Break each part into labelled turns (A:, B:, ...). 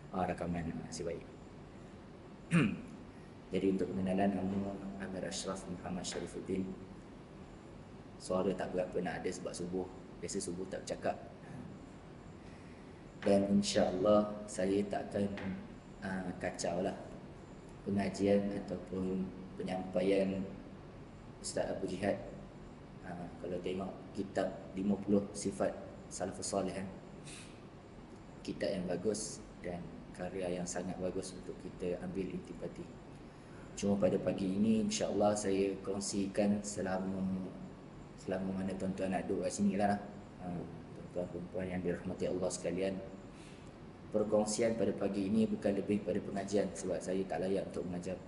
A: Rakaman masih baik. Jadi untuk pengenalan, nama Amir Ashraf Muhammad Sharifuddin. Suara tak berapa nak ada sebab subuh. Biasa subuh tak bercakap. Dan insya-Allah saya tak akan kacau lah pengajian ataupun penyampaian Ustaz Abu Jihad. Kalau tengok kitab 50 sifat salafus salih, kitab yang bagus dan karya yang sangat bagus untuk kita ambil intipati. Cuma pada pagi ini insya-Allah saya kongsikan selama mana tuan-tuan nak duduk kat sini lah. Tuan-tuan perempuan yang dirahmati Allah sekalian, perkongsian pada pagi ini bukan lebih pada pengajian sebab saya tak layak untuk mengajar.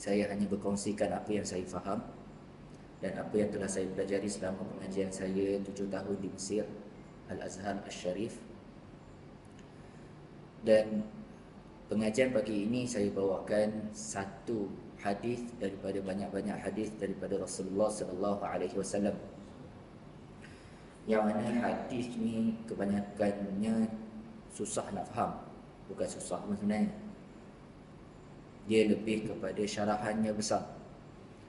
A: Saya hanya berkongsikan apa yang saya faham dan apa yang telah saya pelajari selama pengajian saya 7 tahun di Mesir, Al-Azhar Al-Sharif. Dan pengajian pagi ini saya bawakan satu hadis daripada banyak-banyak hadis daripada Rasulullah sallallahu alaihi wasallam. Yang mana hadis ni kebanyakannya susah nak faham. Bukan susah sebenarnya. Dia lebih kepada syarahannya besar.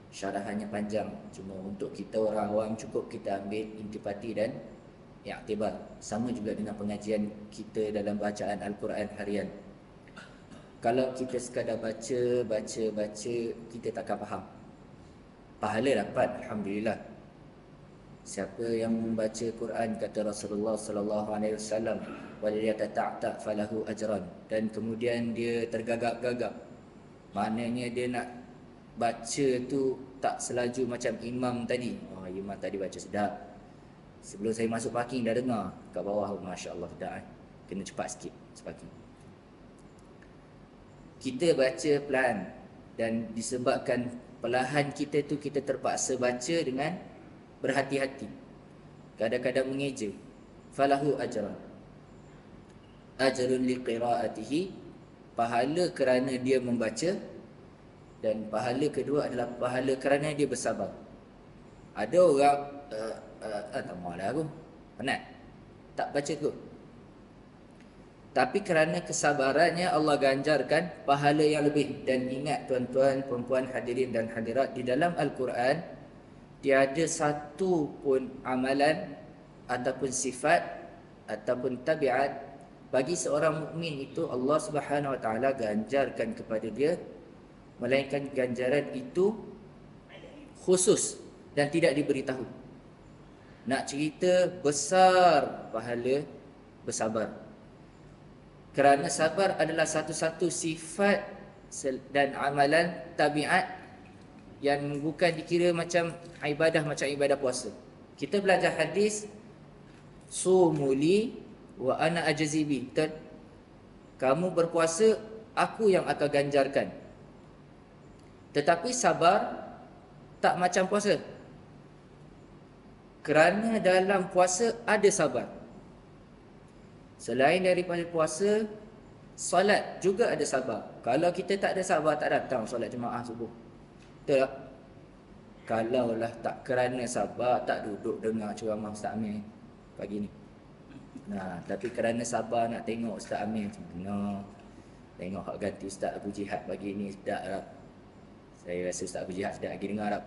A: Syarahannya panjang. Cuma untuk kita orang awam cukup kita ambil intipati dan i'tibar. Sama juga dengan pengajian kita dalam bacaan Al-Quran harian. Kalau kita sekadar baca, kita takkan faham. Pahala dapat, alhamdulillah. Siapa yang membaca Quran, kata Rasulullah sallallahu alaihi wasallam, wal yatata'ta falahu ajran, dan kemudian dia tergagap-gagap, maknanya dia nak baca tu tak selaju macam imam tadi. Imam tadi baca sedap, sebelum saya masuk parking dah dengar kat bawah, masya-Allah sedap. Kena cepat sikit parking. Kita baca pelan, dan disebabkan perlahan kita tu kita terpaksa baca dengan berhati-hati. Kadang-kadang mengeja. Falahu ajran. Ajrun liqiraatihi, pahala kerana dia membaca, dan pahala kedua adalah pahala kerana dia bersabar. Ada orang tak maulah aku, penat, tak baca kot. Tapi kerana kesabarannya Allah ganjarkan pahala yang lebih. Dan ingat tuan-tuan, perempuan, hadirin dan hadirat, di dalam Al-Quran tiada satu pun amalan ataupun sifat ataupun tabiat bagi seorang mukmin itu Allah Subhanahu Wa Taala ganjarkan kepada dia, melainkan ganjaran itu khusus dan tidak diberitahu. Nak cerita besar pahala bersabar. Kerana sabar adalah satu-satu sifat dan amalan tabiat yang bukan dikira macam ibadah puasa. Kita belajar hadis, sumuli wa ana ajzibi. Kamu berpuasa, aku yang akan ganjarkan. Tetapi sabar tak macam puasa. Kerana dalam puasa ada sabar. Selain daripada puasa, solat juga ada sabar. Kalau kita tak ada sabar, tak datang solat jemaah subuh. Betul tak? Kalaulah tak kerana sabar, tak duduk dengar ceramah Ustaz Amir pagi ni. Tapi kerana sabar nak tengok Ustaz Amir macam mana, tengok hak ganti Ustaz Abu Jihad pagi ni sedap tak? Saya rasa Ustaz Abu Jihad sedap lagi dengar tak?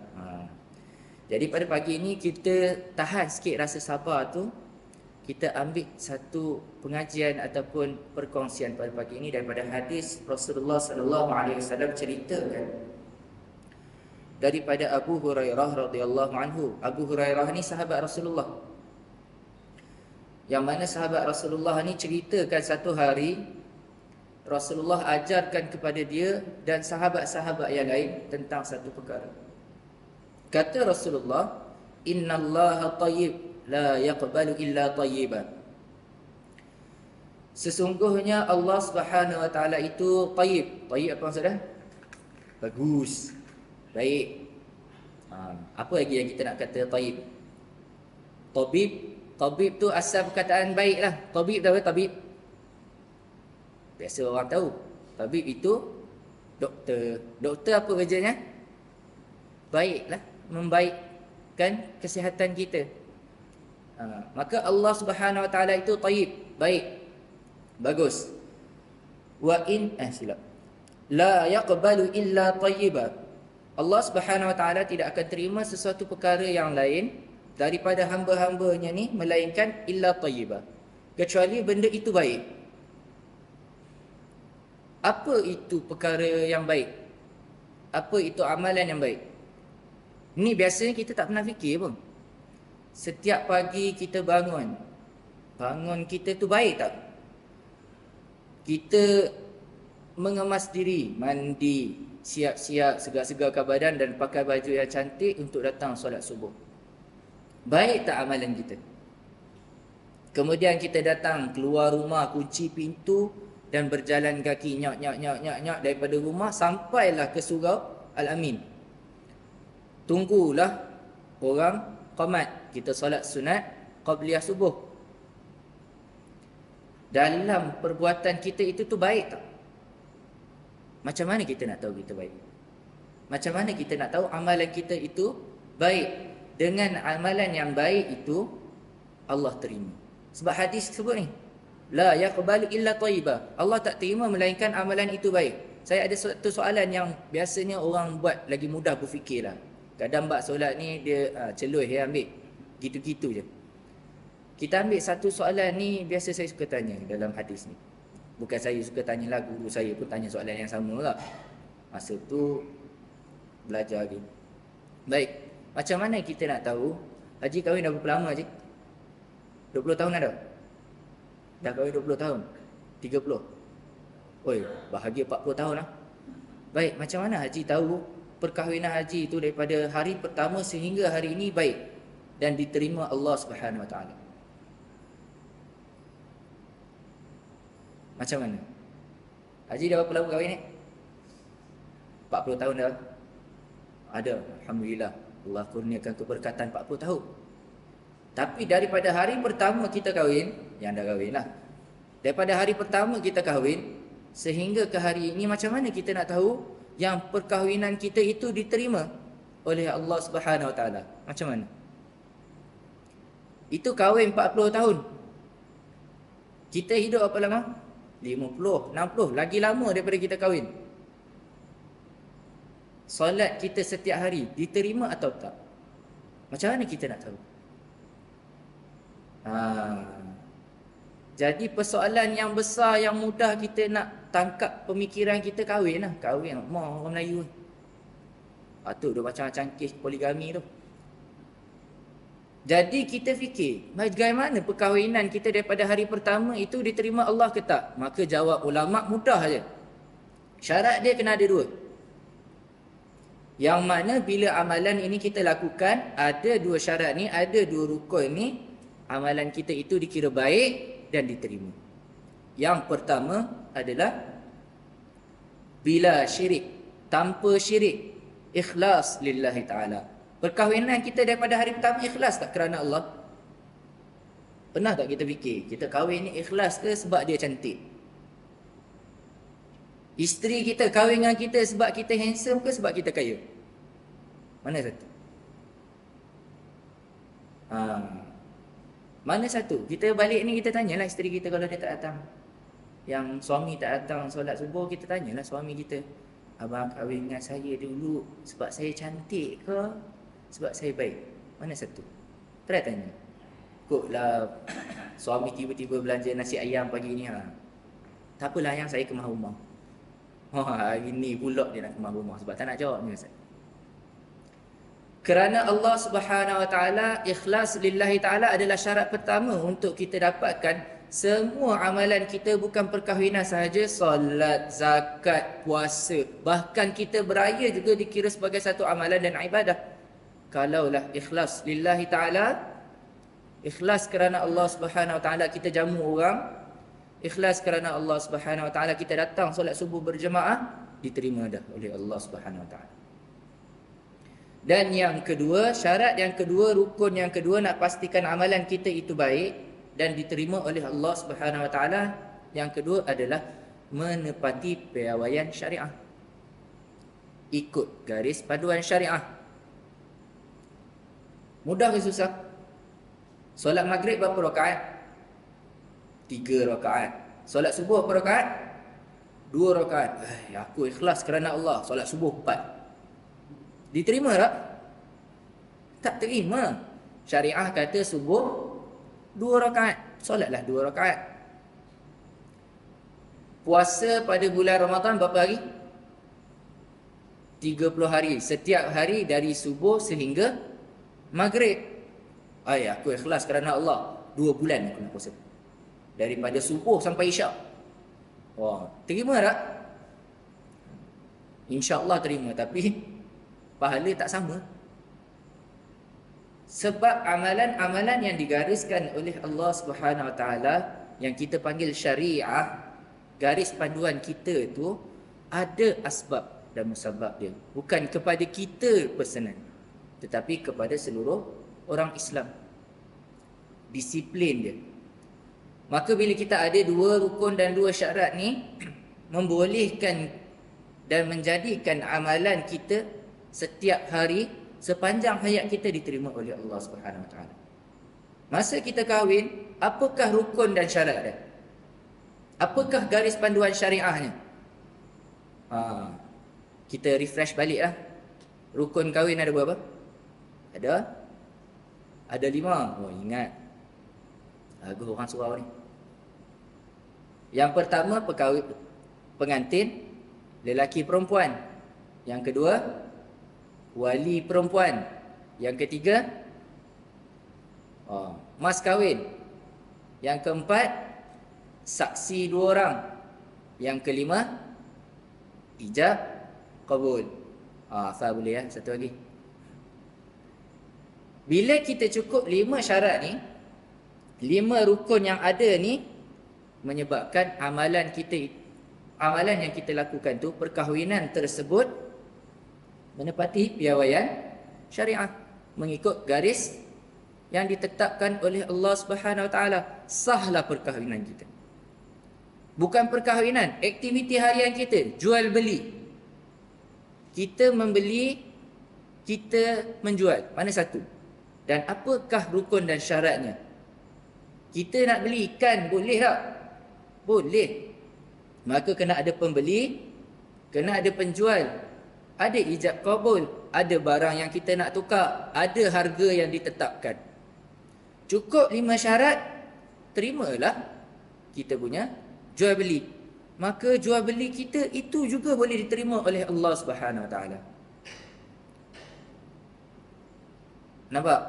A: Jadi pada pagi ni kita tahan sikit rasa sabar tu. Kita ambil satu pengajian ataupun perkongsian pada pagi ini daripada hadis Rasulullah sallallahu alaihi wasallam ceritakan daripada Abu Hurairah radhiyallahu anhu. Abu Hurairah ni sahabat Rasulullah. Yang mana sahabat Rasulullah ni ceritakan satu hari Rasulullah ajarkan kepada dia dan sahabat-sahabat yang lain tentang satu perkara. Kata Rasulullah, "Innallaha thayyib la yaqbalu illa thayyiban." Sesungguhnya Allah Subhanahu Wa Taala itu tayyib. Tayyib apa maksudnya? Bagus, baik. Apa lagi yang kita nak kata tayyib? Tabib tu asal perkataan baik lah. Tabib tahu tabib? Biasa orang tahu. Tabib itu doktor. Doktor apa kerjanya? Baiklah, membaikkan kesihatan kita. Maka Allah Subhanahu Wa Taala itu tayyib, baik, bagus. Wa in silap. La yaqbalu illa tayyiba. Allah Subhanahu wa taala tidak akan terima sesuatu perkara yang lain daripada hamba-hambanya ni melainkan illa tayyiba, kecuali benda itu baik. Apa itu perkara yang baik? Apa itu amalan yang baik? Ni biasanya kita tak pernah fikir pun. Setiap pagi kita bangun kita tu baik tak? Kita mengemas diri, mandi, siap-siap, segar-segarkan badan dan pakai baju yang cantik untuk datang solat subuh. Baik tak amalan kita? Kemudian kita datang, keluar rumah, kunci pintu dan berjalan kaki nyak daripada rumah sampailah ke surau Al-Amin. Tunggulah orang qamat, kita solat sunat qabliyah subuh. Dalam perbuatan kita itu tu baik tak? Macam mana kita nak tahu kita baik? Macam mana kita nak tahu amalan kita itu baik? Dengan amalan yang baik itu Allah terima. Sebab hadis sebut ni, la yaqbalu illa thayyiba. Allah tak terima melainkan amalan itu baik. Saya ada satu soalan yang biasanya orang buat lagi mudah berfikirlah. Kadang bab solat ni dia celuh dia ambil gitu-gitu je. Kita ambil satu soalan ni, biasa saya suka tanya dalam hadis ni. Bukan saya suka tanyalah, guru saya pun tanya soalan yang sama lah. Masa tu belajar lagi. Baik, macam mana kita nak tahu Haji kahwin dah berapa lama Haji? 20 tahun dah? Dah kahwin 20 tahun? 30? Oi, bahagia 40 tahun lah. Baik, macam mana Haji tahu perkahwinan Haji itu daripada hari pertama sehingga hari ini baik dan diterima Allah Subhanahu Wa Taala? Macam mana? Haji dah berapa lama kahwin ni? 40 tahun dah? Ada, Alhamdulillah. Allah kurniakan keberkatan 40 tahun. Tapi daripada hari pertama kita kahwin, yang dah kahwin lah, daripada hari pertama kita kahwin sehingga ke hari ini, macam mana kita nak tahu yang perkahwinan kita itu diterima oleh Allah Subhanahu Wa Taala? Macam mana? Itu kahwin 40 tahun. Kita hidup apa lama? 50, 60, lagi lama daripada kita kahwin. Solat kita setiap hari diterima atau tak? Macam mana kita nak tahu? Jadi persoalan yang besar, yang mudah kita nak tangkap pemikiran kita, kahwin lah. Kahwin lah, mau orang Melayu. Patut dia macam-macam kes poligami tu. Jadi kita fikir, bagaimana perkahwinan kita daripada hari pertama itu diterima Allah ke tak? Maka jawab ulama' mudah saja. Syarat dia kena ada 2. Yang mana bila amalan ini kita lakukan, ada 2 syarat ni, ada 2 rukun ni, amalan kita itu dikira baik dan diterima. Yang pertama adalah bila syirik, tanpa syirik, ikhlas lillahi ta'ala. Perkahwinan kita daripada hari pertama ikhlas tak kerana Allah? Pernah tak kita fikir, kita kahwin ni ikhlas ke sebab dia cantik? Isteri kita kahwin dengan kita sebab kita handsome ke sebab kita kaya? Mana satu? Mana satu? Kita balik ni kita tanyalah isteri kita kalau dia tak datang. Yang suami tak datang solat subuh, kita tanyalah suami kita, abang kahwin dengan saya dulu sebab saya cantik ke sebab saya baik? Mana satu? Try tanya. Kuklah suami tiba-tiba belanja nasi ayam pagi ni, tak apalah yang saya kemah rumah. Hari ni pula dia nak kemah rumah sebab tak nak jawab ni Ustaz. Kerana Allah Subhanahu Wa Taala, ikhlas lillahi ta'ala adalah syarat pertama untuk kita dapatkan semua amalan kita, bukan perkahwinan sahaja, solat, zakat, puasa, bahkan kita beraya juga dikira sebagai satu amalan dan ibadah. Kalaulah ikhlas lillahi ta'ala, ikhlas kerana Allah Subhanahu Wa Taala kita jamu orang, ikhlas kerana Allah Subhanahu Wa Taala kita datang solat subuh berjemaah, diterima dah oleh Allah Subhanahu Wa Taala. Dan yang kedua, syarat yang kedua, rukun yang kedua, nak pastikan amalan kita itu baik dan diterima oleh Allah Subhanahu Wa Taala, yang kedua adalah menepati piawaian syariah, ikut garis paduan syariah. Mudah ke susah? Solat maghrib berapa rakaat? 3 rakaat. Solat subuh berapa rakaat? 2 rakaat. Aku ikhlas kerana Allah. Solat subuh 4. Diterima tak? Tak terima. Syariah kata subuh 2 rakaat. Solatlah 2 rakaat. Puasa pada bulan Ramadan berapa hari? 30 hari. Setiap hari dari subuh sehingga maghrib. Aku ikhlas kerana Allah. 2 bulan aku nak puasa. Daripada subuh sampai isyak. Wah, terima tak? InsyaAllah terima. Tapi pahala tak sama. Sebab amalan-amalan yang digariskan oleh Allah Subhanahu Wa Taala, yang kita panggil syariah, garis panduan kita tu ada asbab dan musabab dia. Bukan kepada kita personal, tetapi kepada seluruh orang Islam. Disiplin dia. Maka bila kita ada 2 rukun dan 2 syarat ni, membolehkan dan menjadikan amalan kita setiap hari sepanjang hayat kita diterima oleh Allah Subhanahu Wa Taala. Masa kita kahwin, apakah rukun dan syarat dia? Apakah garis panduan syariahnya? Kita refresh balik lah. Rukun kahwin ada berapa? Ada 5. Oh, ingat. Lagu orang surau ni. Yang pertama, pengantin, lelaki perempuan. Yang kedua, wali perempuan. Yang ketiga, mas kahwin. Yang keempat, saksi 2 orang. Yang kelima, ijab qabul. Asal boleh ya, satu lagi. Bila kita cukup 5 syarat ni, 5 rukun yang ada ni, menyebabkan amalan yang kita lakukan tu, perkahwinan tersebut menepati piawaian syariah, mengikut garis yang ditetapkan oleh Allah Subhanahu Wa Taala. Sahlah perkahwinan kita. Bukan perkahwinan, aktiviti harian kita, jual beli. Kita membeli, kita menjual. Mana satu? Dan apakah rukun dan syaratnya? Kita nak beli ikan, boleh tak? Boleh. Maka kena ada pembeli, kena ada penjual, ada ijab qabul, ada barang yang kita nak tukar, ada harga yang ditetapkan. Cukup 5 syarat, terimalah kita punya jual beli. Maka jual beli kita itu juga boleh diterima oleh Allah Subhanahu Wa Taala. Nampak?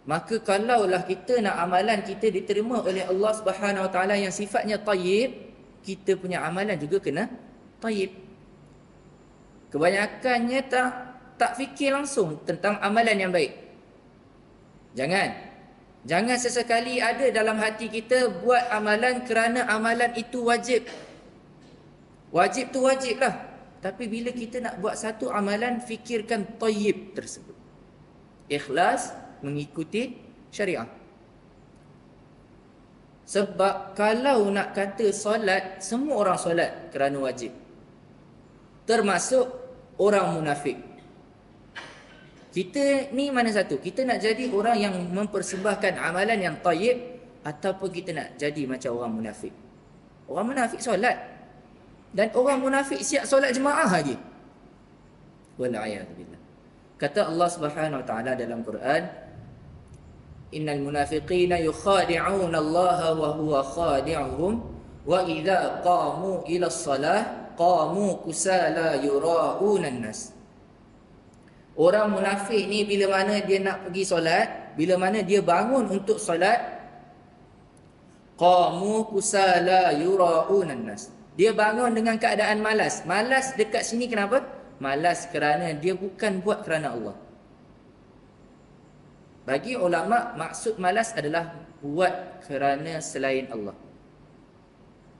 A: Maka kalaulah kita nak amalan kita diterima oleh Allah Subhanahu Wa Taala yang sifatnya tayyib, kita punya amalan juga kena tayyib. Kebanyakannya tak fikir langsung tentang amalan yang baik. Jangan sesekali ada dalam hati kita buat amalan kerana amalan itu wajib. Wajib tu wajib lah. Tapi bila kita nak buat satu amalan, fikirkan tayyib tersebut. Ikhlas mengikuti syariah. Sebab kalau nak kata solat, semua orang solat kerana wajib. Termasuk orang munafik. Kita ni mana satu? Kita nak jadi orang yang mempersembahkan amalan yang tayyib, ataupun kita nak jadi macam orang munafik? Orang munafik solat, dan orang munafik siap solat jemaah lagi. Wal'iyadzubillah. Kata Allah Subhanahu Wa Taala dalam Quran, innal munafiqina yukhadi'una Allah wa huwa khadi'uhum wa idza qamu ila shalah qamu kusala yura'una an-nas. Orang munafik ni bila mana dia nak pergi solat, bila mana dia bangun untuk solat, qamu kusala yura'una an-nas. Dia bangun dengan keadaan malas. Malas dekat sini kenapa? Malas kerana dia bukan buat kerana Allah. Bagi ulama, maksud malas adalah buat kerana selain Allah.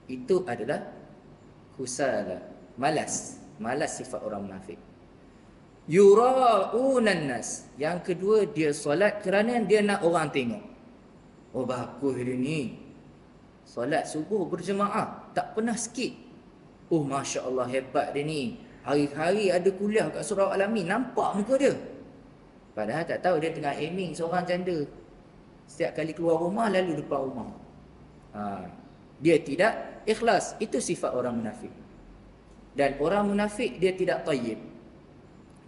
A: Itu adalah kusala, malas. Malas sifat orang munafik. Yura'unan nas. Yang kedua, dia solat kerana dia nak orang tengok. Oh, bagus dia ni, solat subuh berjemaah, tak pernah skip. Oh, Masya Allah, hebat dia ni. Hari-hari ada kuliah kat Surau Al-Amin, nampak muka dia. Padahal tak tahu dia tengah aiming seorang janda. Setiap kali keluar rumah, lalu depan rumah. Dia tidak ikhlas. Itu sifat orang munafik. Dan orang munafik dia tidak tayyib.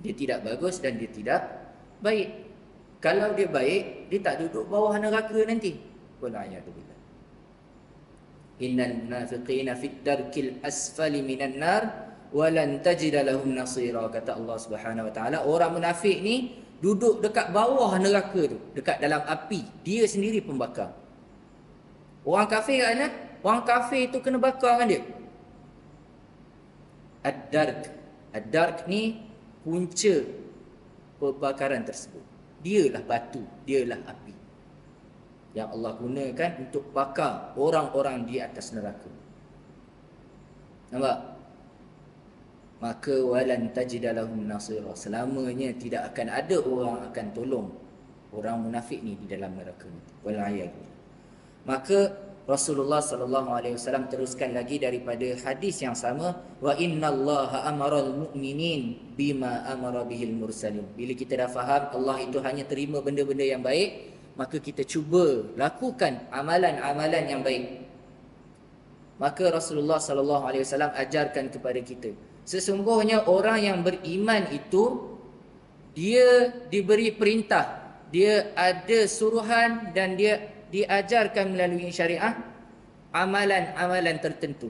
A: Dia tidak bagus dan dia tidak baik. Kalau dia baik, dia tak duduk bawah neraka nanti. Wal'iyadzubillah. Innal munafiqina fit darkil asfali minan nar walan tajida lahum nasira, kata Allah Subhanahu wa taala. Orang munafik ni duduk dekat bawah neraka tu, dekat dalam api, dia sendiri pembakar. Orang kafir kat mana? Orang kafir tu kena bakar kan dia. Ad-dark. Ad-dark ni punca pembakaran tersebut. Dialah batu, dialah api yang Allah gunakan untuk bakar orang-orang di atas neraka. Nampak? Maka walan tajida lahum nasira, selamanya tidak akan ada orang akan tolong orang munafik ni di dalam neraka nanti. Wal'iyadu. Maka Rasulullah sallallahu alaihi wasallam teruskan lagi daripada hadis yang sama, wa innallaha amaral mu'minin bima amara bihil mursalin. Bila kita dah faham Allah itu hanya terima benda-benda yang baik, maka kita cuba lakukan amalan-amalan yang baik. Maka Rasulullah sallallahu alaihi wasallam ajarkan kepada kita, sesungguhnya orang yang beriman itu dia diberi perintah, dia ada suruhan dan dia diajarkan melalui syariah amalan-amalan tertentu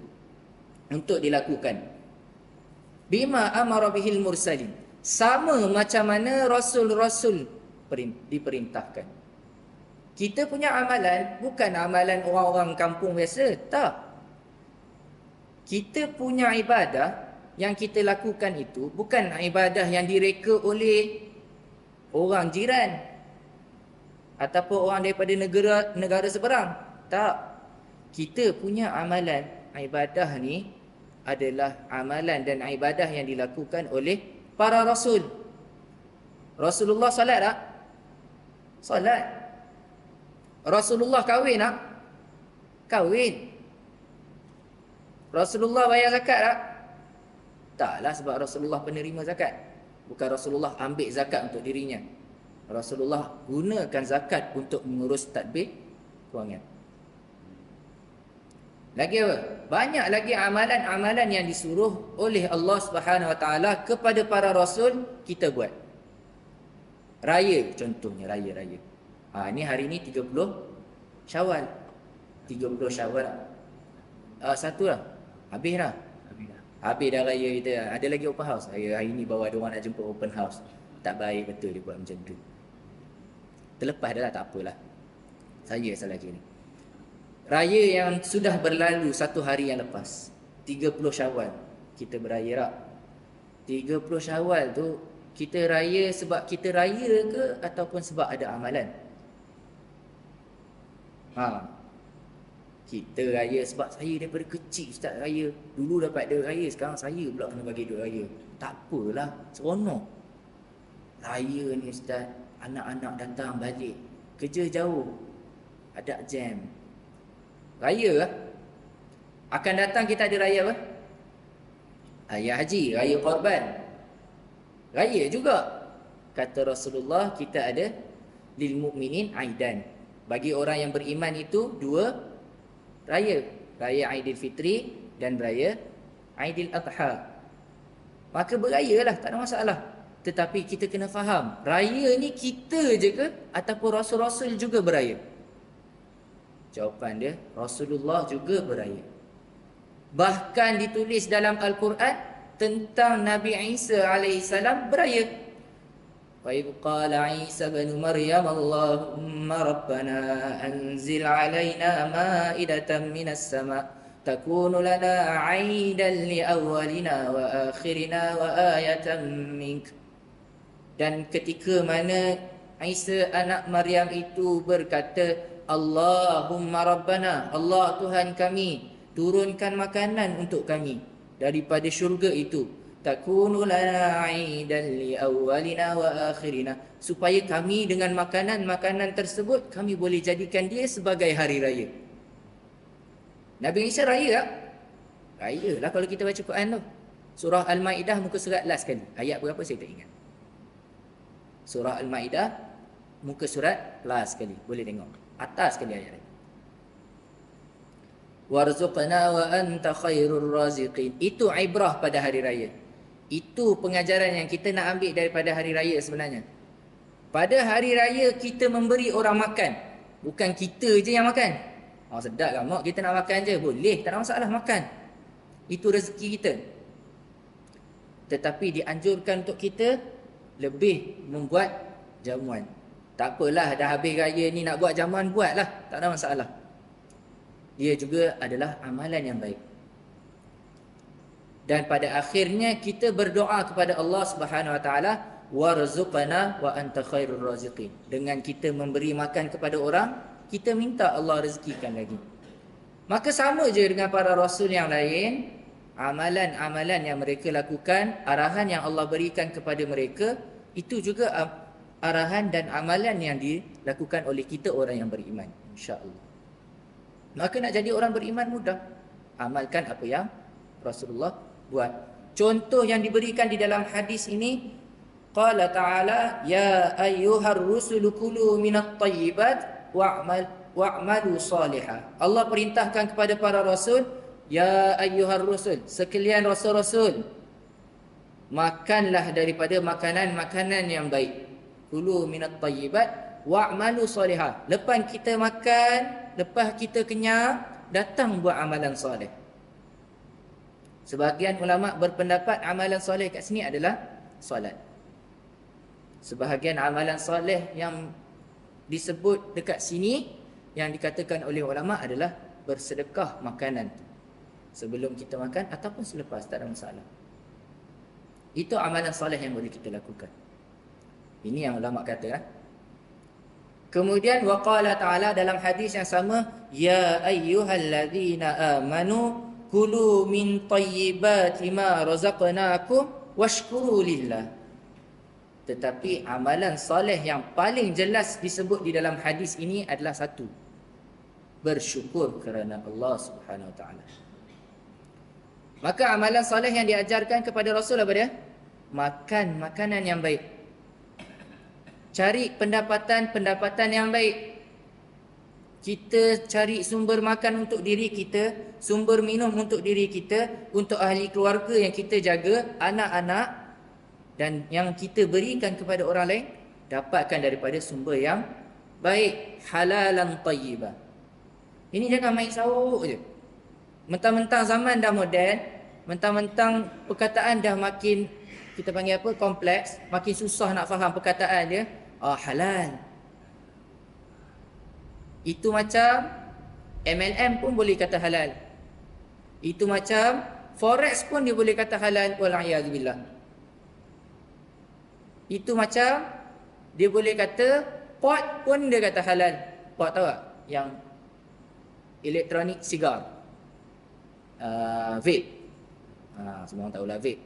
A: untuk dilakukan. Bima amara bihil mursalin, sama macam mana rasul-rasul diperintahkan. Kita punya amalan bukan amalan orang-orang kampung biasa, tak. Kita punya ibadah yang kita lakukan itu bukan ibadah yang direka oleh orang jiran ataupun orang daripada negara seberang. Tak. Kita punya amalan, ibadah ni adalah amalan dan ibadah yang dilakukan oleh para rasul. Rasulullah salat tak? Salat. Rasulullah kahwin tak? Kahwin. Rasulullah bayar zakat tak? Taklah, sebab Rasulullah penerima zakat. Bukan Rasulullah ambil zakat untuk dirinya. Rasulullah gunakan zakat untuk mengurus tadbir kewangan. Lagi apa? Banyak lagi amalan-amalan yang disuruh oleh Allah Subhanahu Wa Taala kepada para rasul kita buat. Raya contohnya, raya-raya. Ini hari ni 30 Syawal. 30 Syawal. Satu lah. Habis dah. Habis dah raya kita. Ada lagi open house. Hari ni bawa dia orang nak jemput open house. Tak baik betul dia buat macam tu. Terlepas dah lah, tak apalah. Saya salah lagi ni. Raya yang sudah berlalu satu hari yang lepas, 30 Syawal, kita beraya tak? 30 Syawal tu kita raya sebab kita raya ke ataupun sebab ada amalan? Kita raya sebab saya daripada kecil Ustaz raya. Dulu dapat duit raya, sekarang saya pula kena bagi duit raya. Tak apalah, seronok. Raya ni Ustaz, anak-anak datang balik, kerja jauh, ada jam. Raya lah. Akan datang kita ada raya apa? Raya haji, raya korban. Raya juga. Kata Rasulullah, kita ada lil mu'minin aidan. Bagi orang yang beriman itu dua raya. Raya Aidilfitri dan raya Aidil Adha. Maka berayalah, tak ada masalah. Tetapi kita kena faham, raya ni kita je ke ataupun rasul-rasul juga beraya? Jawapan dia, Rasulullah juga beraya. Bahkan ditulis dalam Al-Quran tentang Nabi Isa alaihissalam beraya. Wa idh qala Isa bin Maryam Allahumma rabbana anzil alaina ma'idatan minas sama' takunu lana 'aidan li awwalina wa akhirina wa ayatan mink. Dan ketika mana Isa anak Maryam itu berkata, Allahumma rabbana, Allah Tuhan kami, turunkan makanan untuk kami daripada syurga itu. Takunu lana 'aidan li awwalina wa akhirina, supaya kami dengan makanan-makanan tersebut kami boleh jadikan dia sebagai hari raya. Nabi Isa raya tak? Raya lah kalau kita baca Quran tu. Surah Al-Maidah muka surat last sekali. Ayat berapa saya tak ingat. Surah Al-Maidah muka surat last sekali. Boleh tengok atas sekali ayat ni. warzuqna wa anta khairur raziqin. Itu ibrah pada hari raya. Itu pengajaran yang kita nak ambil daripada hari raya sebenarnya. Pada hari raya kita memberi orang makan. Bukan kita je yang makan. Oh sedap lah mak, kita nak makan je. Boleh, tak ada masalah makan. Itu rezeki kita. Tetapi dianjurkan untuk kita lebih membuat jamuan. Tak apalah, dah habis raya ni nak buat jamuan, buatlah. Tak ada masalah. Dia juga adalah amalan yang baik. Dan pada akhirnya kita berdoa kepada Allah Subhanahu Wa Taala, warzuqna wa anta khairur raziqin. Dengan kita memberi makan kepada orang, kita minta Allah rezekikan lagi. Maka sama je dengan para rasul yang lain, amalan-amalan yang mereka lakukan, arahan yang Allah berikan kepada mereka, itu juga arahan dan amalan yang dilakukan oleh kita orang yang beriman, insya-Allah. Maka nak jadi orang beriman mudah. Amalkan apa yang Rasulullah buat. Contoh yang diberikan di dalam hadis ini, qala ta'ala ya ayyuhar rusulu kulu minat thayyibat wa'malu salihah. Allah perintahkan kepada para rasul, ya ayyuhar rusul, sekalian rasul-rasul, makanlah daripada makanan-makanan yang baik. Kulu minat thayyibat wa'malu salihah. Lepas kita makan, lepas kita kenyang, datang buat amalan soleh. Sebahagian ulama berpendapat amalan soleh kat sini adalah solat. Sebahagian amalan soleh yang disebut dekat sini, yang dikatakan oleh ulama adalah bersedekah makanan sebelum kita makan ataupun selepas, tak ada masalah. Itu amalan soleh yang boleh kita lakukan. Ini yang ulama kata. Kemudian waqala ta'ala dalam hadis yang sama, ya ayyuhalladzina amanu kulu min tayyibati ma razaqnakum washkuru lillah. Tetapi amalan soleh yang paling jelas disebut di dalam hadis ini adalah satu, bersyukur kerana Allah Subhanahu Wa Taala. Maka amalan soleh yang diajarkan kepada Rasul apa dia? Makan makanan yang baik. Cari pendapatan yang baik. Kita cari sumber makan untuk diri kita, sumber minum untuk diri kita, untuk ahli keluarga yang kita jaga, anak-anak, dan yang kita berikan kepada orang lain, dapatkan daripada sumber yang baik, halalan tayyibah. Ini jangan main sawuk je. Mentang-mentang zaman dah moden, mentang-mentang perkataan dah makin, kita panggil apa, kompleks, makin susah nak faham perkataan dia. Halal. Itu macam MLM pun boleh kata halal. Itu macam forex pun dia boleh kata halal. Wal'iyadzubillah. Itu macam dia boleh kata pot pun dia kata halal. Pot tahu tak? Yang elektronik sigar, vape. Semua orang tahulah vape.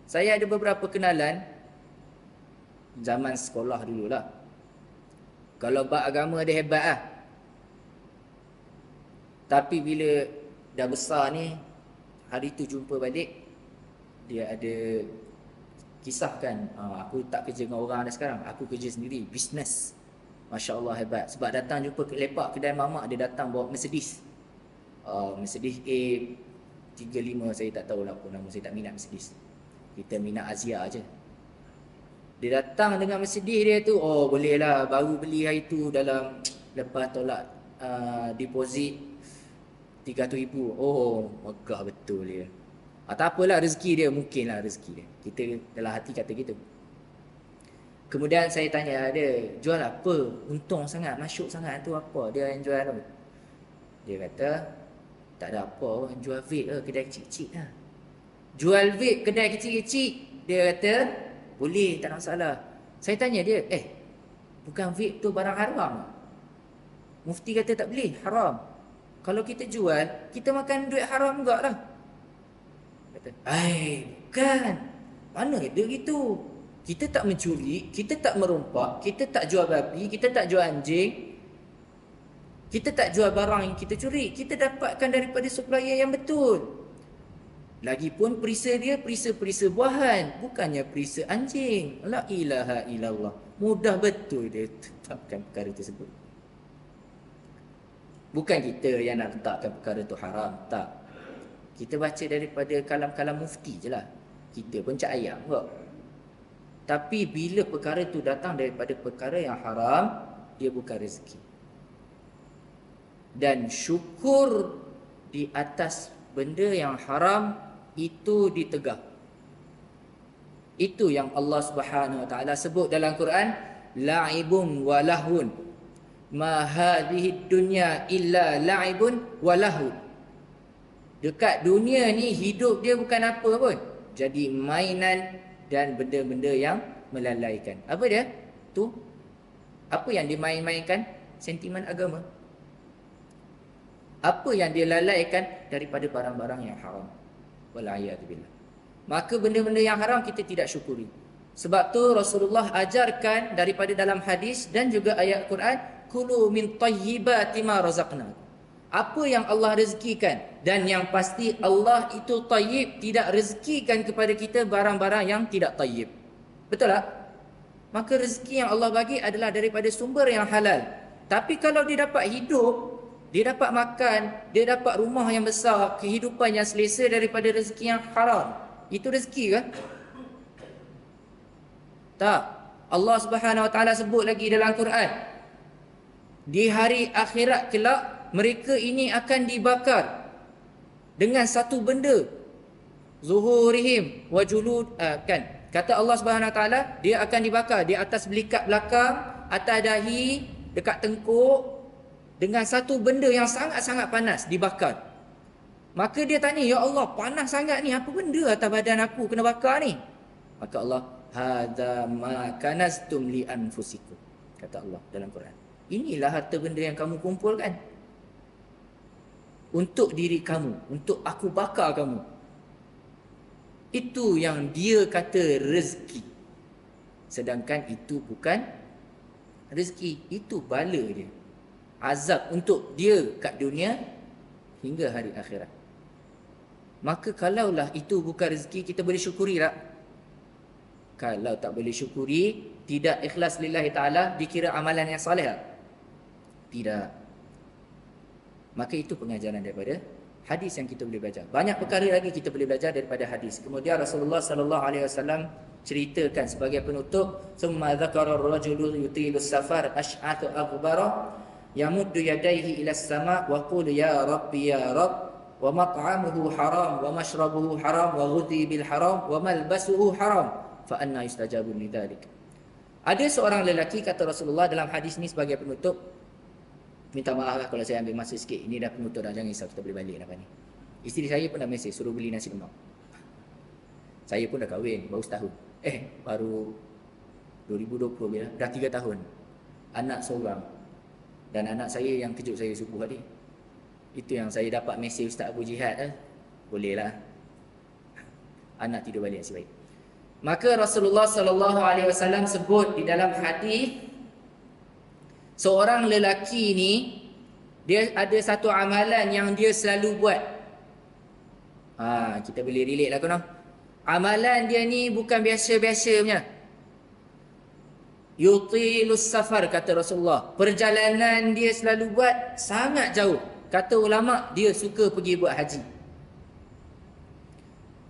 A: Saya ada beberapa kenalan zaman sekolah dululah. Kalau bab agama dia hebat lah. Tapi bila dah besar ni, hari tu jumpa balik, dia ada kisahkan, aku tak kerja dengan orang dah sekarang, aku kerja sendiri, bisnes. Masya Allah hebat. Sebab datang jumpa lepak kedai mamak, dia datang bawa Mercedes. Mercedes A35, saya tak tahu lah apa nama, saya tak minat Mercedes. Kita minat Asia je. Dia datang dengan Mercedes dia tu, boleh lah, baru beli hari tu dalam, lepas tolak deposit 300,000. Megah betul dia. Tak apalah, rezeki dia, mungkin lah rezeki dia. Kita dalam hati kata gitu. Kemudian saya tanya dia, jual apa? Untung sangat, masyuk sangat tu apa dia yang jual tu? Dia kata, tak ada apa, jual vape lah, kedai kecil-kecil lah. Jual vape kedai kecil-kecil, dia kata, boleh, tak ada masalah. Saya tanya dia, bukan vape tu barang haram? Mufti kata tak boleh, haram. Kalau kita jual, kita makan duit haram juga lah. Kata, bukan. Mana ada gitu. Kita tak mencuri, kita tak merompak, kita tak jual babi, kita tak jual anjing. Kita tak jual barang yang kita curi. Kita dapatkan daripada supplier yang betul. Lagipun perisa dia perisa buahan, bukannya perisa anjing. La ilaha illallah. Mudah betul dia tetapkan perkara tersebut. Bukan kita yang nak letakkan perkara tu haram, tak. Kita baca daripada kalam-kalam mufti je lah. Kita pun cak ayam kok. Tapi bila perkara tu datang daripada perkara yang haram, dia bukan rezeki. Dan syukur di atas benda yang haram itu ditegah. Itu yang Allah Subhanahu wa taala sebut dalam Quran, la'ibun wa lahun. Ma hadhihi dunya illa la'ibun wa lahun. Dekat dunia ni hidup dia bukan apa pun, jadi mainan dan benda-benda yang melalaikan. Apa dia? Tu apa yang dimain-mainkan? Sentimen agama. Apa yang dia lalaikan daripada barang-barang yang haram. Wal'iyadzubillah. Maka benda-benda yang haram kita tidak syukuri. Sebab tu Rasulullah ajarkan daripada dalam hadis dan juga ayat Quran, kulu min tayyibati ma razaqnakum. Apa yang Allah rezekikan, dan yang pasti Allah itu tayyib, tidak rezekikan kepada kita barang-barang yang tidak tayyib. Betul tak? Maka rezeki yang Allah bagi adalah daripada sumber yang halal. Tapi kalau dia dapat hidup, dia dapat makan, dia dapat rumah yang besar, kehidupan yang selesa daripada rezeki yang haram, itu rezeki ke? Tak. Allah Subhanahu wa taala sebut lagi dalam Quran, di hari akhirat kelak mereka ini akan dibakar dengan satu benda, zuhurihim wa julud, kan, kata Allah Subhanahu wa taala, dia akan dibakar di atas belikat belakang, atas dahi, dekat tengkuk, dengan satu benda yang sangat-sangat panas, dibakar. Maka dia tanya, ya Allah, panas sangat ni, apa benda atas badan aku kena bakar ni? Maka Allah, hadza ma kanastum li anfusikum, kata Allah dalam Quran. Inilah harta benda yang kamu kumpulkan untuk diri kamu, untuk aku bakar kamu. Itu yang dia kata rezeki. Sedangkan itu bukan rezeki, itu bala dia, azab untuk dia kat dunia hingga hari akhirat. Maka kalaulah itu bukan rezeki, kita boleh syukuri tak? Kalau tak boleh syukuri, tidak ikhlas lillahi ta'ala, dikira amalan yang soleh tak? Tidak. Maka itu pengajaran daripada hadis yang kita boleh belajar. Banyak perkara lagi kita boleh belajar daripada hadis. Kemudian Rasulullah sallallahu alaihi wasallam ceritakan sebagai penutup, summa dzakara ar-rajulu yutilu safar ash'atu aghbara yamuddu yadayhi ila as-sama' wa qulu ya rabbi ya rabb wa mat'amuhu haram wa mashrabuhu haram wa ghudhi bil haram wa malbasuhu haram fa anna yustajabu lidzalik. Ada seorang lelaki, kata Rasulullah dalam hadis ni sebagai penutup, minta maaf lah kalau saya ambil masa sikit. Ini dah penutup dah, jangan risau, kita boleh balik lepas ni. Isteri saya pun dah mesej suruh beli nasi lemak. Saya pun dah kahwin baru setahun. Baru 2020 bila, dah 3 tahun. Anak seorang. Dan anak saya yang kejut saya subuh tadi. Itu yang saya dapat mesej Ustaz Abu Jihad. Boleh lah. Anak tidur balik nasib baik. Maka Rasulullah sallallahu alaihi wasallam sebut di dalam hadis, seorang lelaki ni, dia ada satu amalan yang dia selalu buat. Kita boleh relate lah kono. Amalan dia ni bukan biasa-biasa punya. Yutilus safar, kata Rasulullah. Perjalanan dia selalu buat sangat jauh. Kata ulama, dia suka pergi buat haji.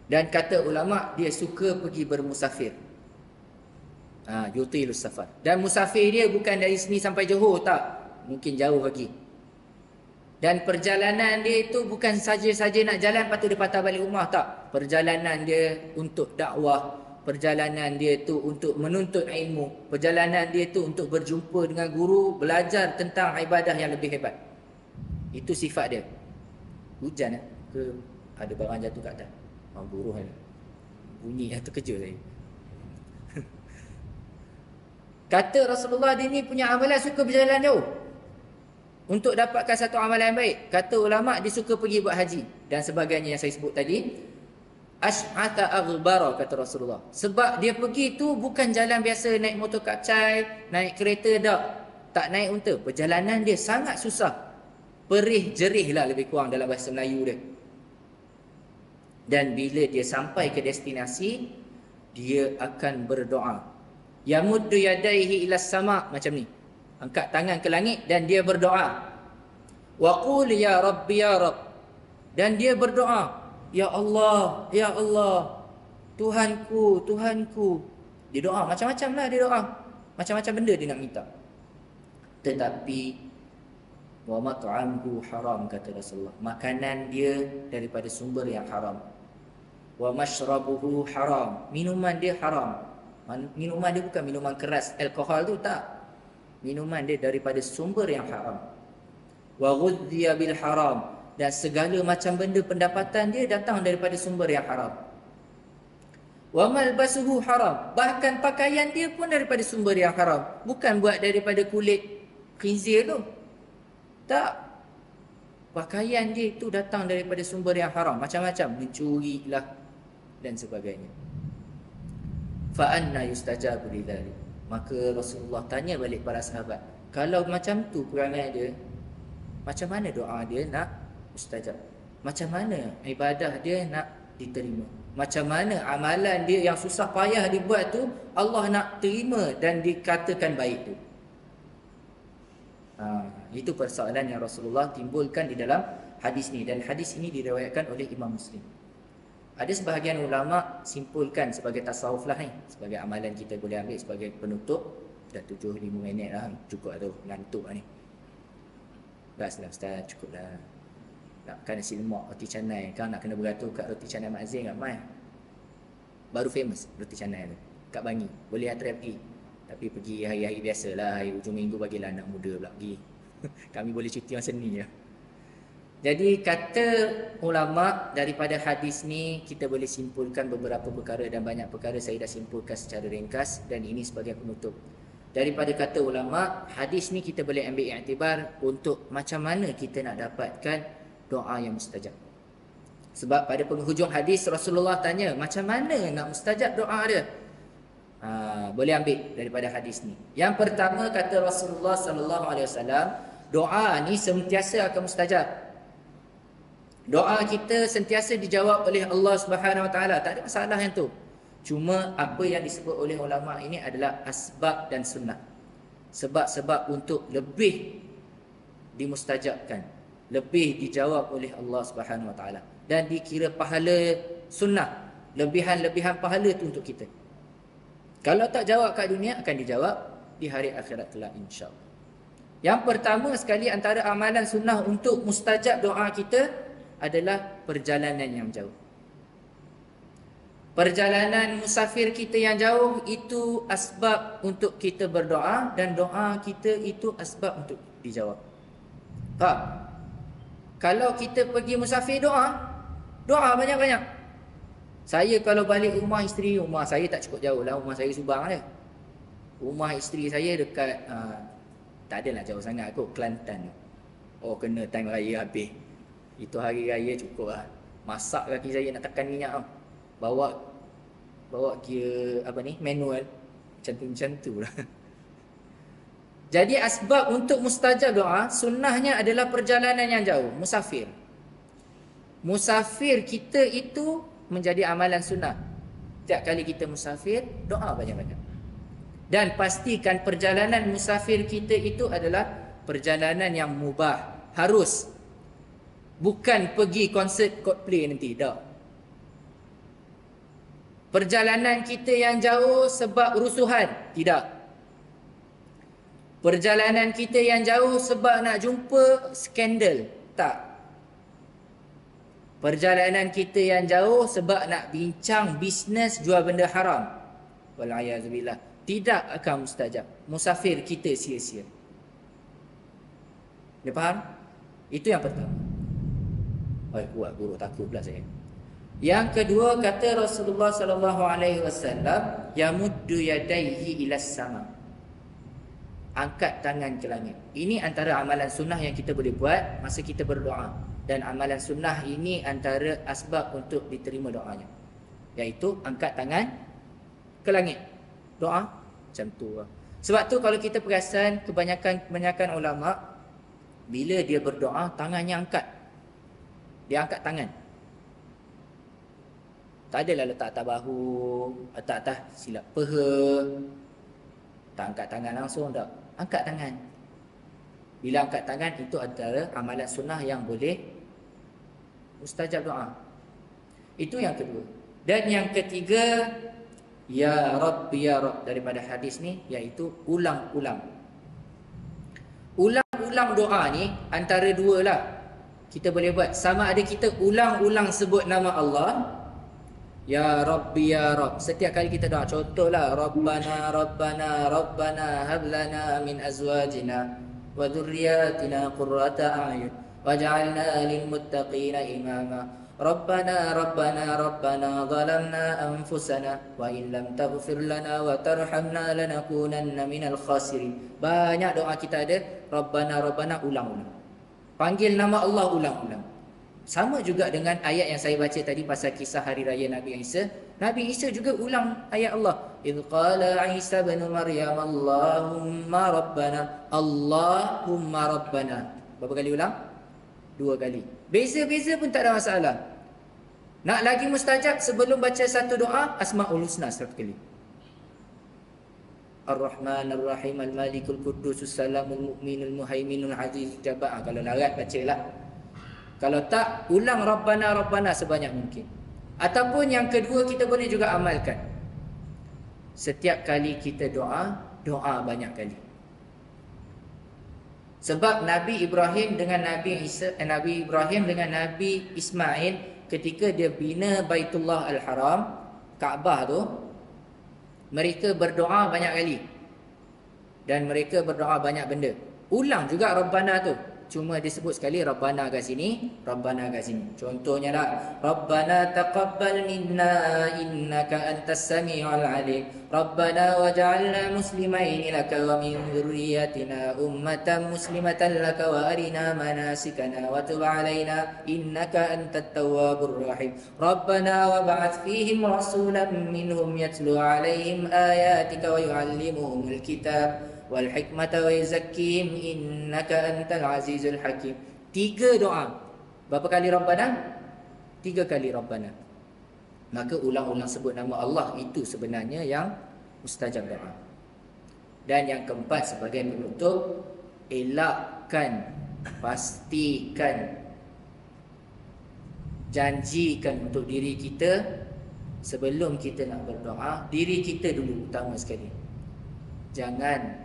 A: Dan kata ulama, dia suka pergi bermusafir. Yutilus safar. Dan musafir dia bukan dari sini sampai Johor, tak. Mungkin jauh lagi. Dan perjalanan dia itu bukan saja-saja nak jalan lepas tu dia patah balik rumah, tak. Perjalanan dia untuk dakwah. Perjalanan dia itu untuk menuntut ilmu. Perjalanan dia itu untuk berjumpa dengan guru, belajar tentang ibadah yang lebih hebat. Itu sifat dia. Hujan ke ada barang jatuh kat atas? Buruh ni. Bunyi terkejut saya. Kata Rasulullah, dia ni punya amalan suka berjalan jauh untuk dapatkan satu amalan yang baik. Kata ulama, dia suka pergi buat haji dan sebagainya yang saya sebut tadi. Ash'ata aghbara, kata Rasulullah. Sebab dia pergi tu bukan jalan biasa, naik motor kapcai, naik kereta, tak naik unta. Perjalanan dia sangat susah, perih jerih lah lebih kurang dalam bahasa Melayu dia. Dan bila dia sampai ke destinasi, dia akan berdoa. Yamuddu yadaihi ila sama', macam ni. Angkat tangan ke langit dan dia berdoa. Wa qul ya Rabbi ya Rabb. Dan dia berdoa, ya Allah, ya Allah, Tuhanku, Tuhanku. Dia doa macam-macam lah, dia doa macam-macam benda dia nak minta. Tetapi wa mat'amuhu haram, kata Rasulullah, makanan dia daripada sumber yang haram. Wa mashrabuhu haram, minuman dia haram. Minuman dia bukan minuman keras, alkohol tu tak. Minuman dia daripada sumber yang haram. Wa ghudhiya bil haram, dan segala macam benda pendapatan dia datang daripada sumber yang haram. Wa malbasuhu haram, bahkan pakaian dia pun daripada sumber yang haram. Bukan buat daripada kulit khinzir tu, tak. Pakaian dia itu datang daripada sumber yang haram, macam-macam, mencuri lah dan sebagainya. Fa anna yustajabu lidzalik. Maka Rasulullah tanya balik para sahabat, kalau macam tu perangai dia, macam mana doa dia nak mustajab? Macam mana ibadah dia nak diterima? Macam mana amalan dia yang susah payah dibuat tu Allah nak terima dan dikatakan baik tu? Itu persoalan yang Rasulullah timbulkan di dalam hadis ni, dan hadis ini diriwayatkan oleh Imam Muslim. Ada sebahagian ulama simpulkan sebagai tasawuf lah ni, sebagai amalan kita boleh ambil sebagai penutup. Dah 7-5 minit lah, cukup tu, ngantuk lah ni. Bas lah Ustaz, cukup lah. Nakkan nasi lemak roti canai, kan nak kena beratur kat roti canai Mak Azim kat Mai. Baru famous roti canai tu kat Bangi. Boleh hantar pergi. Tapi pergi hari-hari biasalah, hari hujung minggu bagilah anak muda pula pergi. Kami boleh cuti masa ni je. Jadi kata ulama, daripada hadis ni kita boleh simpulkan beberapa perkara, dan banyak perkara saya dah simpulkan secara ringkas, dan ini sebagai penutup. Daripada kata ulama, hadis ni kita boleh ambil iktibar untuk macam mana kita nak dapatkan doa yang mustajab. Sebab pada penghujung hadis Rasulullah tanya, macam mana nak mustajab doa dia? Boleh ambil daripada hadis ni. Yang pertama, kata Rasulullah sallallahu alaihi wasallam, doa ni sentiasa akan mustajab. Doa kita sentiasa dijawab oleh Allah Subhanahu wa taala, tak ada masalah yang tu. Cuma apa yang disebut oleh ulama ini adalah asbab dan sunnah. Sebab-sebab untuk lebih dimustajabkan, lebih dijawab oleh Allah Subhanahu wa taala, dan dikira pahala sunnah, lebihan-lebihan pahala tu untuk kita. Kalau tak jawab kat dunia, akan dijawab di hari akhirat kelak, insya-Allah. Yang pertama sekali antara amalan sunnah untuk mustajab doa kita adalah perjalanan yang jauh. Perjalanan musafir kita yang jauh itu asbab untuk kita berdoa, dan doa kita itu asbab untuk dijawab. Tak? Kalau kita pergi musafir doa banyak-banyak. Saya kalau balik rumah isteri, rumah saya tak cukup jauh lah, rumah saya Subang je. Rumah isteri saya dekat tak adalah jauh sangat kot, Kelantan. Oh, kena time raya habis. Itu hari raya cukup lah. Masak kaki saya nak tekan minyak tau. Bawa gear manual. Macam tu lah. Jadi asbab untuk mustajab doa, sunnahnya adalah perjalanan yang jauh, musafir. Musafir kita itu menjadi amalan sunnah. Setiap kali kita musafir, doa banyak-banyak. Dan pastikan perjalanan musafir kita itu adalah perjalanan yang mubah, harus. Bukan pergi konsert Coldplay nanti, tak. Perjalanan kita yang jauh sebab rusuhan, tidak. Perjalanan kita yang jauh sebab nak jumpa skandal, tak. Perjalanan kita yang jauh sebab nak bincang bisnes jual benda haram, wal'ayazubillah, tidak akan mustajab. Musafir kita sia-sia. Dia faham? Itu yang pertama. Kuat guru, takut pula saya. Yang kedua, kata Rasulullah sallallahu alaihi wasallam, yamuddu yadayhi ilas sama. Angkat tangan ke langit. Ini antara amalan sunnah yang kita boleh buat masa kita berdoa. Dan amalan sunnah ini antara asbab untuk diterima doanya, iaitu angkat tangan ke langit. Doa macam tu lah. Sebab tu kalau kita perasan, kebanyakan ulama, bila dia berdoa, tangannya angkat. Dia angkat tangan. Tak adalah letak atas bahu, letak atas silap peha. Tak angkat tangan langsung, tak. Angkat tangan. Bila angkat tangan itu antara amalan sunnah yang boleh mustajab doa. Itu yang kedua. Dan yang ketiga, ya Rabb ya Rabb, daripada hadis ni, iaitu ulang-ulang. Ulang-ulang doa ni antara dua lah. Kita boleh buat, sama ada kita ulang-ulang sebut nama Allah, ya Rabbi ya Rabb, setiap kali kita doa. Contohlah, Rabbana Rabbana Rabbana hablana min azwajina wa dhurriyyatina qurrata a'yun waj'alna lil muttaqina imama. Rabbana Rabbana Rabbana zalamna anfusana wa in lam taghfir lana wa tarhamna lanakunanna minal khasirin. Banyak doa kita ada Rabbana Rabbana, ulang-ulang. Panggil nama Allah ulang-ulang. Sama juga dengan ayat yang saya baca tadi pasal kisah hari raya Nabi Isa. Nabi Isa juga ulang ayat Allah. Idh qala Isa bin Maryam Allahumma Rabbana. Allahumma Rabbana. Berapa kali ulang? 2 kali. Beza-beza pun tak ada masalah. Nak lagi mustajab, sebelum baca satu doa, Asma'ul Husna 1 kali. Ar-Rahman Ar-Rahim Al-Malikul Qudusus Salamul Mu'minul Muhaiminul Aziz Jabbar. Kalau larat bacalah. Kalau tak, ulang Rabbana Rabbana sebanyak mungkin. Ataupun yang kedua, kita boleh juga amalkan. Setiap kali kita doa, doa banyak kali. Sebab Nabi Ibrahim dengan Nabi Ibrahim dengan Nabi Ismail, ketika dia bina Baitullah Al-Haram, Kaabah tu, mereka berdoa banyak kali. Dan mereka berdoa banyak benda. Ulang juga Rabbana tu. Cuma disebut sekali Rabbana kat sini, Rabbana kat sini. Contohnya lah, Rabbana taqabbal minna innaka antas sami'ul alim. Rabbana waj'alna muslimaini laka wa min dhurriyyatina ummatan muslimatan laka wa arina manasikana wa tub 'alaina innaka antat tawwabur rahim. Rabbana wab'ath fihim rasulan minhum yatlu 'alaihim ayatika wa yu'allimuhumul kitab wal hikmata wa yuzakkihim innaka antal azizul hakim. 3 doa. Berapa kali Rabbana? 3 kali Rabbana. Maka ulang-ulang sebut nama Allah itu sebenarnya yang mustajab doa. Dan yang keempat, sebagai penutup, elakkan, pastikan, janjikan untuk diri kita sebelum kita nak berdoa, diri kita dulu utama sekali. Jangan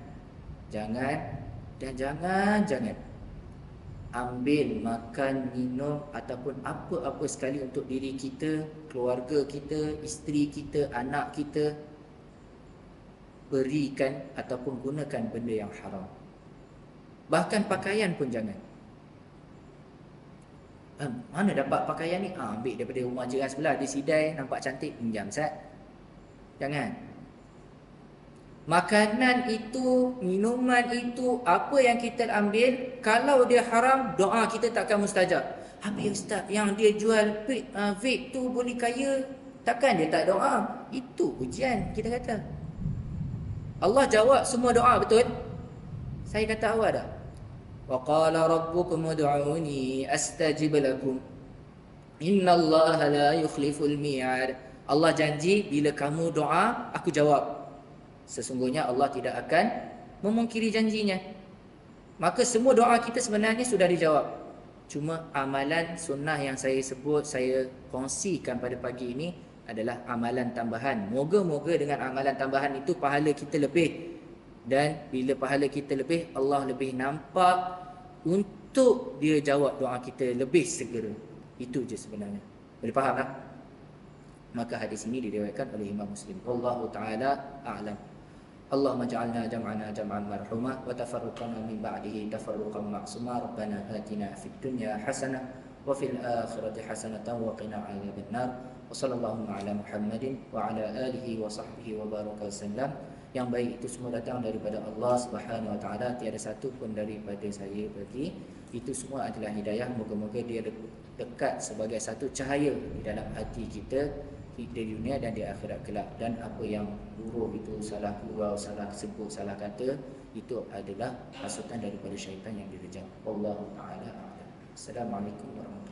A: ambil, makan, minum ataupun apa-apa sekali untuk diri kita, keluarga kita, isteri kita, anak kita, berikan ataupun gunakan benda yang haram. Bahkan pakaian pun jangan. Mana dapat pakaian ni? Ambil daripada rumah jiran sebelah, dia sidai, nampak cantik, pinjam Ustaz. Jangan. Makanan itu, minuman itu, apa yang kita ambil, kalau dia haram, doa kita takkan mustajab. Habis Ustaz, yang dia jual vape tu boleh kaya, takkan dia tak doa? Itu ujian, kita kata. Allah jawab semua doa, betul? Saya kata awal dah. Wa qala rabbukum ud'uni astajib lakum. Innallaha la yukhliful mi'ad. Allah janji, bila kamu doa, aku jawab. Sesungguhnya Allah tidak akan memungkiri janjinya. Maka semua doa kita sebenarnya sudah dijawab. Cuma amalan sunnah yang saya sebut, saya kongsikan pada pagi ini adalah amalan tambahan. Moga-moga dengan amalan tambahan itu pahala kita lebih. Dan bila pahala kita lebih, Allah lebih nampak untuk dia jawab doa kita lebih segera. Itu je sebenarnya. Boleh faham tak? Maka hadis ini diriwayatkan oleh Imam Muslim. Wallahu ta'ala a'lam. Allahumma ja'alna jam'ana jam'an marhumah wa tafarruqana min ba'dihi tafarruqan ma'suma. Rabbana atina fid dunya hasanah wa fil akhirati hasanatan wa qina 'adzaban nar. Wa sallallahu ala Muhammadin wa ala alihi wa sahbihi wa baraka wasallam. Yang baik itu semua datang daripada Allah Subhanahu wa taala, tiada satu pun daripada saya bagi. Itu semua adalah hidayah. Moga-moga dia dekat sebagai satu cahaya di dalam hati kita di dunia dan di akhirat kelak. Dan apa yang buruk itu, salah gurau, salah sebut, salah kata, itu adalah hasutan daripada syaitan yang direjam. Wallahu ta'ala a'lam. Assalamualaikum warahmatullahi wabarakatuh.